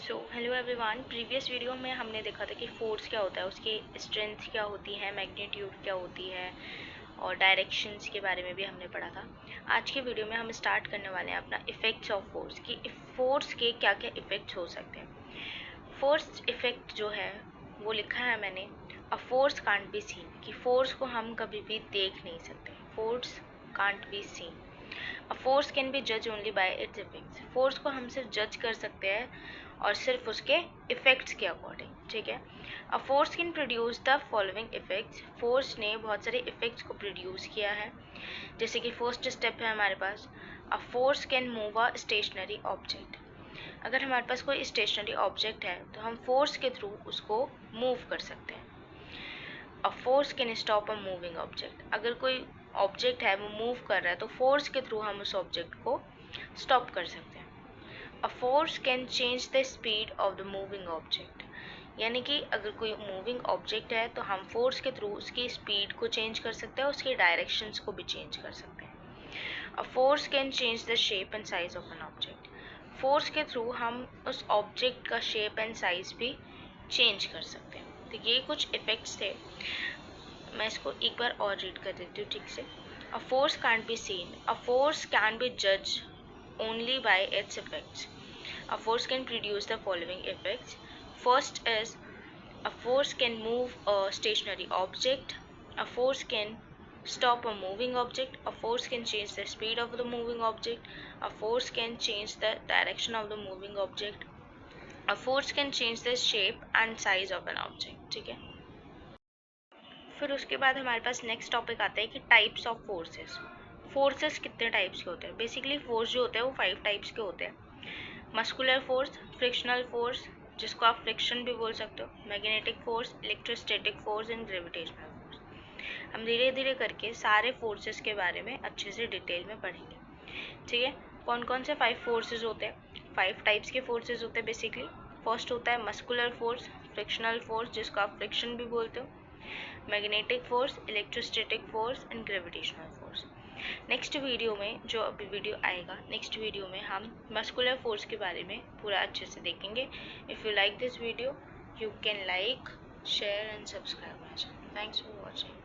Hello everyone. Previous video में हमने देखा था कि फोर्स क्या होता है, उसकी स्ट्रेंथ क्या होती है, मैग्नीट्यूड क्या होती है और डायरेक्शंस के बारे में भी हमने पढ़ा था। आज के वीडियो में हम स्टार्ट करने वाले हैं अपना इफ़ेक्ट्स ऑफ फोर्स, कि फोर्स के क्या क्या इफ़ेक्ट्स हो सकते हैं। फर्स्ट इफ़ेक्ट जो है वो लिखा है मैंने, a force can't be seen, कि फोर्स को हम कभी भी देख नहीं सकते। Force can't be seen. A force can be जज only by its effects. Force को हम सिर्फ जज कर सकते हैं और सिर्फ उसके इफेक्ट्स के अकॉर्डिंग, ठीक है। अ force can produce the following effects. Force ने बहुत सारे इफेक्ट्स को प्रोड्यूस किया है, जैसे कि फर्स्ट स्टेप है हमारे पास, a force can move a stationary object. अगर हमारे पास कोई स्टेशनरी ऑब्जेक्ट है तो हम फोर्स के थ्रू उसको मूव कर सकते हैं। अ force can stop a moving object. अगर कोई ऑब्जेक्ट है वो मूव कर रहा है तो फोर्स के थ्रू हम उस ऑब्जेक्ट को स्टॉप कर सकते हैं। अ force can change the speed of the moving object. यानी कि अगर कोई मूविंग ऑब्जेक्ट है तो हम फोर्स के थ्रू उसकी स्पीड को चेंज कर सकते हैं, उसके डायरेक्शंस को भी चेंज कर सकते हैं। अ force can change the shape and size of an object. Force के थ्रू हम उस ऑब्जेक्ट का शेप एंड साइज भी चेंज कर सकते हैं। तो ये कुछ इफेक्ट्स थे, मैं इसको एक बार और रीड कर देती हूँ ठीक से। अ force can B seen, a force can be जज only by its effects. A force can produce the following effects. First is, a force can move a stationary object. A force can stop a moving object. A force can change the speed of the moving object. A force can change the direction of the moving object. A force can change the shape and size of an object. ठीक है। फिर उसके बाद हमारे पास next topic आता है कि types of forces. Forces कितने टाइप्स के होते हैं? बेसिकली फोर्स जो होते हैं वो 5 टाइप्स के होते हैं। मस्कुलर फोर्स, फ्रिक्शनल फोर्स जिसको आप फ्रिक्शन भी बोल सकते हो, magnetic force, electrostatic force and gravitational force. हम धीरे धीरे करके सारे फोर्सेस के बारे में अच्छे से डिटेल में पढ़ेंगे, ठीक है। कौन कौन से 5 फोर्सेस होते हैं? 5 टाइप्स के फोर्सेस होते हैं बेसिकली। फर्स्ट होता है मस्कुलर फोर्स, फ्रिक्शनल फोर्स जिसको आप फ्रिक्शन भी बोलते हो, magnetic force, electrostatic force and gravitational force. Next video में, जो अभी वीडियो आएगा, नेक्स्ट वीडियो में हम मस्कुलर फोर्स के बारे में पूरा अच्छे से देखेंगे। If you like this video, you can like, share and subscribe my channel. Thanks for watching.